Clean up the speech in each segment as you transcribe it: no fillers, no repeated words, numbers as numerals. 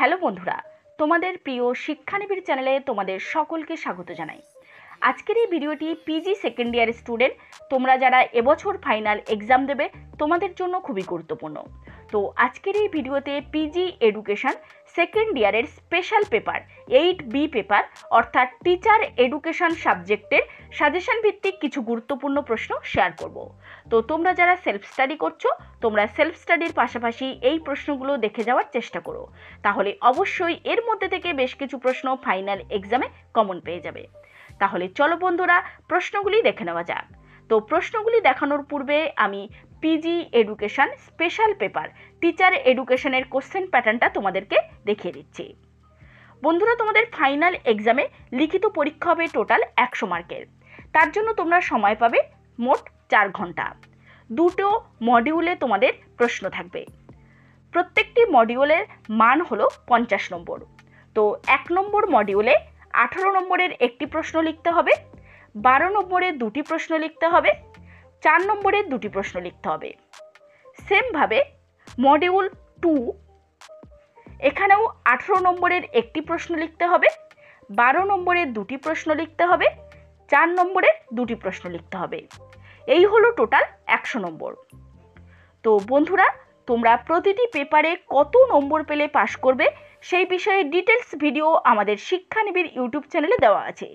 Hello বন্ধুরা, তোমাদের প্রিয় শিক্ষানিবিড় চ্যানেলে তোমাদের সকলকে স্বাগত জানাই। আজকের এই ভিডিওটি পিজি সেকেন্ড ইয়ার স্টুডেন্ট, তোমরা যারা এবছর ফাইনাল এক্সাম দেবে তোমাদের জন্য খুবই গুরুত্বপূর্ণ। তো আজকের এই ভিডিওতে পিজি এডুকেশন সেকেন্ড ইয়ারের স্পেশাল পেপার 8B পেপার অর্থাৎ টিচার এডুকেশন সাবজেক্টের সাজেশন ভিত্তিক কিছু গুরুত্বপূর্ণ প্রশ্ন শেয়ার করব। তো তোমরা যারা সেলফ স্টাডি করছো, তোমরা সেলফ স্টাডির পাশাপাশি এই প্রশ্নগুলো দেখে যাওয়ার চেষ্টা করো, তাহলে অবশ্যই এর মধ্যে থেকে বেশ কিছু প্রশ্ন ফাইনাল এক্সামে কমন পেয়ে যাবে। তাহলে চলো বন্ধুরা, প্রশ্নগুলি দেখে নেওয়া যাক। তো প্রশ্নগুলি দেখানোর পূর্বে আমি PG education special paper teacher এডুকেশনের কোশ্চেন প্যাটার্নটা তোমাদেরকে দেখিয়ে দিচ্ছি। বন্ধুরা, তোমাদের ফাইনাল এক্সামে লিখিত পরীক্ষা হবে টোটাল 100 মার্কের। তার জন্য তোমরা সময় পাবে মোট 4 ঘন্টা। দুটো মডিউলে তোমাদের প্রশ্ন থাকবে। প্রত্যেকটি মডিউলের মান হলো 50 নম্বর। তো 1 নম্বর মডিউলে 18 নম্বরের একটি প্রশ্ন লিখতে হবে, 12 নম্বরের দুটি প্রশ্ন লিখতে হবে, 4 নম্বরের দুটি প্রশ্ন লিখতে হবে। সেমভাবে মডিউল 2 এখানেও 18 নম্বরের একটি প্রশ্ন লিখতে হবে, 12 নম্বরের দুটি প্রশ্ন লিখতে হবে, 4 নম্বরের দুটি প্রশ্ন লিখতে হবে। এই হলো টোটাল 100 নম্বর। তো বন্ধুরা, তোমরা প্রতিটি পেপারে কত নম্বর পেলে পাশ করবে সেই বিষয়ে ডিটেলস ভিডিও আমাদের শিক্ষানিবিড় ইউটিউব চ্যানেলে দেওয়া আছে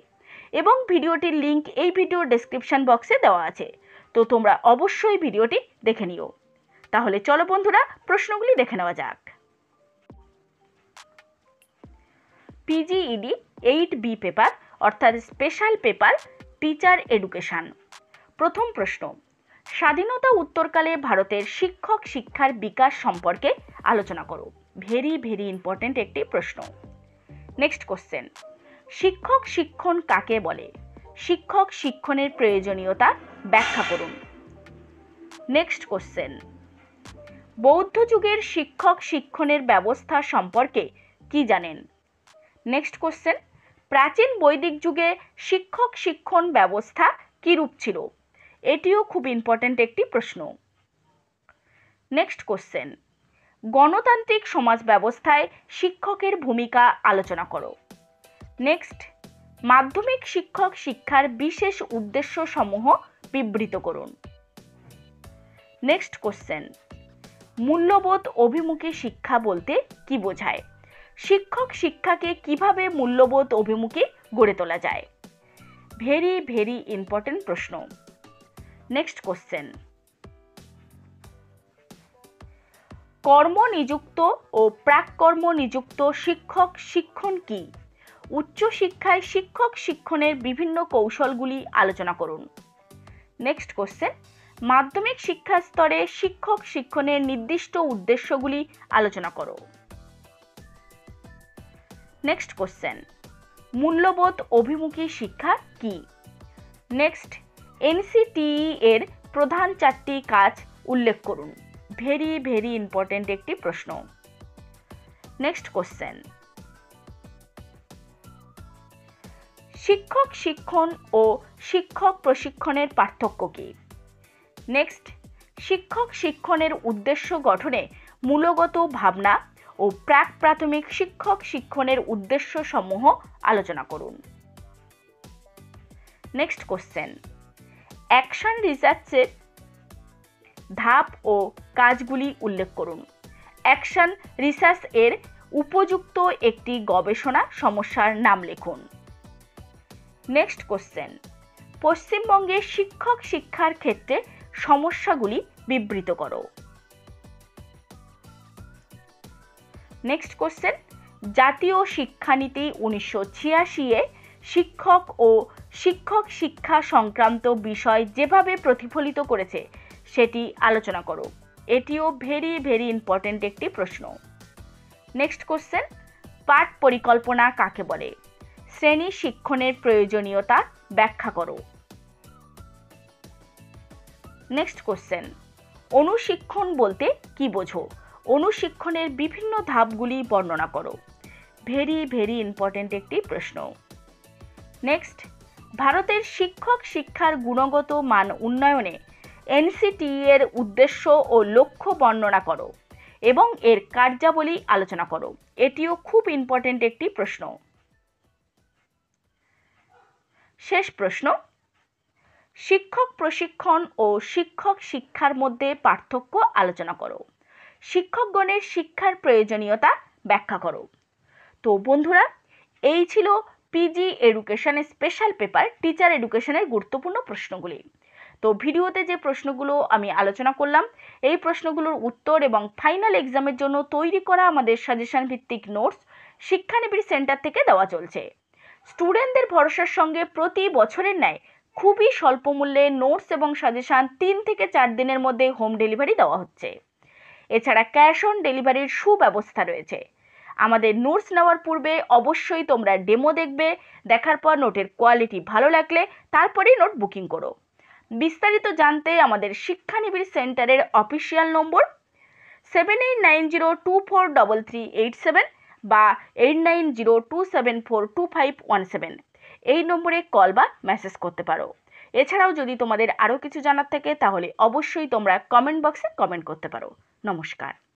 এবং ভিডিওটির লিংক এই ভিডিও ডেসক্রিপশন বক্সে দেওয়া আছে। তো তোমরা অবশ্যই ভিডিওটি দেখে নিও। তাহলে চলো বন্ধুরা, প্রশ্নগুলি দেখে নেওয়া যাক। পিজিইডি 8B পেপার অর্থাৎ স্পেশাল পেপার টিচার এডুকেশন। প্রথম প্রশ্ন, স্বাধীনতা উত্তরকালে ভারতের শিক্ষক শিক্ষার বিকাশ সম্পর্কে আলোচনা করো। ভেরি ইম্পর্টেন্ট একটি প্রশ্ন। নেক্সট কোশ্চেন, শিক্ষক শিক্ষণ কাকে বলে? শিক্ষক শিক্ষণের প্রয়োজনীয়তা ব্যাখ্যা করুন। নেক্সট কোশ্চেন, বৌদ্ধ যুগের শিক্ষক শিক্ষণের ব্যবস্থা সম্পর্কে কি জানেন? নেক্সট কোশ্চেন, প্রাচীন বৈদিক যুগে শিক্ষক শিক্ষণ ব্যবস্থা কিরূপ ছিল? এটিও খুব ইম্পর্ট্যান্ট একটি প্রশ্ন। নেক্সট কোশ্চেন, গণতান্ত্রিক সমাজ ব্যবস্থায় শিক্ষকের ভূমিকা আলোচনা করো। নেক্সট, মাধ্যমিক শিক্ষক শিক্ষার বিশেষ উদ্দেশ্য সমূহ বিবৃত করুন। নেক্সট কোশ্চেন, মূল্যবোধ অভিমুখী শিক্ষা বলতে কি বোঝায়? শিক্ষক শিক্ষাকে কিভাবে মূল্যবোধ অভিমুখী গড়ে তোলা যায়? ভেরি ইম্পর্টেন্ট প্রশ্ন। নেক্সট কোশ্চেন, কর্মনিযুক্ত ও প্রাক কর্মনিযুক্ত শিক্ষক শিক্ষণ কি? উচ্চশিক্ষায় শিক্ষক শিক্ষণের বিভিন্ন কৌশলগুলি আলোচনা করুন। নেক্সট কোশ্চেন, মাধ্যমিক শিক্ষা স্তরে শিক্ষক শিক্ষণের নির্দিষ্ট উদ্দেশ্যগুলি আলোচনা করো। নেক্সট কোশ্চেন, মূল্যবোধ অভিমুখী শিক্ষা কি? নেক্সট, এনসিটিই এর প্রধান 4টি কাজ উল্লেখ করুন। ভেরি ইম্পর্টেন্ট একটি প্রশ্ন। নেক্সট কোশ্চেন, শিক্ষক শিক্ষণ ও শিক্ষক প্রশিক্ষণের পার্থক্য কি? নেক্সট, শিক্ষক শিক্ষণের উদ্দেশ্য গঠনে মূলগত ভাবনা ও প্রাক প্রাথমিক শিক্ষক শিক্ষণের উদ্দেশ্য সমূহ আলোচনা করুন। নেক্সট কোশ্চেন, অ্যাকশন রিসার্চের ধাপ ও কাজগুলি উল্লেখ করুন। অ্যাকশন রিসার্চ এর উপযুক্ত একটি গবেষণা সমস্যার নাম লিখুন। নেক্সট কোশ্চেন, পশ্চিমবঙ্গের শিক্ষক শিক্ষার ক্ষেত্রে সমস্যাগুলি বিবৃত করো। নেক্সট কোশ্চেন, জাতীয় শিক্ষানীতি 1986 এ শিক্ষক ও শিক্ষক শিক্ষা সংক্রান্ত বিষয় যেভাবে প্রতিফলিত করেছে সেটি আলোচনা করো। এটিও ভেরি ইম্পর্টেন্ট একটি প্রশ্ন। নেক্সট কোশ্চেন, পাঠ পরিকল্পনা কাকে বলে? শ্রেণী শিক্ষণের প্রয়োজনীয়তা ব্যাখ্যা করো। নেক্সট কোশ্চেন, অনুশিক্ষণ বলতে কি বোঝো? অনুশিক্ষণের বিভিন্ন ধাপগুলি বর্ণনা করো। ভেরি ইম্পর্টেন্ট একটি প্রশ্ন। নেক্সট, ভারতের শিক্ষক শিক্ষার গুণগত মান উন্নয়নে এনসিটিই এর উদ্দেশ্য ও লক্ষ্য বর্ণনা করো এবং এর কার্যাবলী আলোচনা করো। এটিও খুব ইম্পর্টেন্ট একটি প্রশ্ন। শেষ প্রশ্ন, শিক্ষক প্রশিক্ষণ ও শিক্ষক শিক্ষার মধ্যে পার্থক্য আলোচনা করো। শিক্ষকগণের শিক্ষার প্রয়োজনীয়তা ব্যাখ্যা করো। তো বন্ধুরা, এই ছিল পিজি এডুকেশনের স্পেশাল পেপার টিচার এডুকেশনের গুরুত্বপূর্ণ প্রশ্নগুলি। তো ভিডিওতে যে প্রশ্নগুলো আমি আলোচনা করলাম, এই প্রশ্নগুলোর উত্তর এবং ফাইনাল এক্সামের জন্য তৈরি করা আমাদের সাজেশন ভিত্তিক নোটস শিক্ষানিবিড় সেন্টার থেকে দেওয়া চলছে। স্টুডেন্টদের ভরসার সঙ্গে প্রতি বছরের ন্যায় খুবই স্বল্প মূল্যে নোটস এবং সাজেশন 3 থেকে 4 দিনের মধ্যে হোম ডেলিভারি দেওয়া হচ্ছে। এছাড়া ক্যাশ অন ডেলিভারির সুব্যবস্থা রয়েছে। আমাদের নোটস নেওয়ার পূর্বে অবশ্যই তোমরা ডেমো দেখবে, দেখার পর নোটের কোয়ালিটি ভালো লাগলে তারপরেই নোট বুকিং করো। বিস্তারিত জানতে আমাদের শিক্ষানিবিড় সেন্টারের অফিসিয়াল নম্বর 7890243387 বা 8902742517 এই নম্বরে কল বা মেসেজ করতে পারো। এছাড়াও যদি তোমাদের আরও কিছু জানার থাকে তাহলে অবশ্যই তোমরা কমেন্ট বক্সে কমেন্ট করতে পারো। নমস্কার।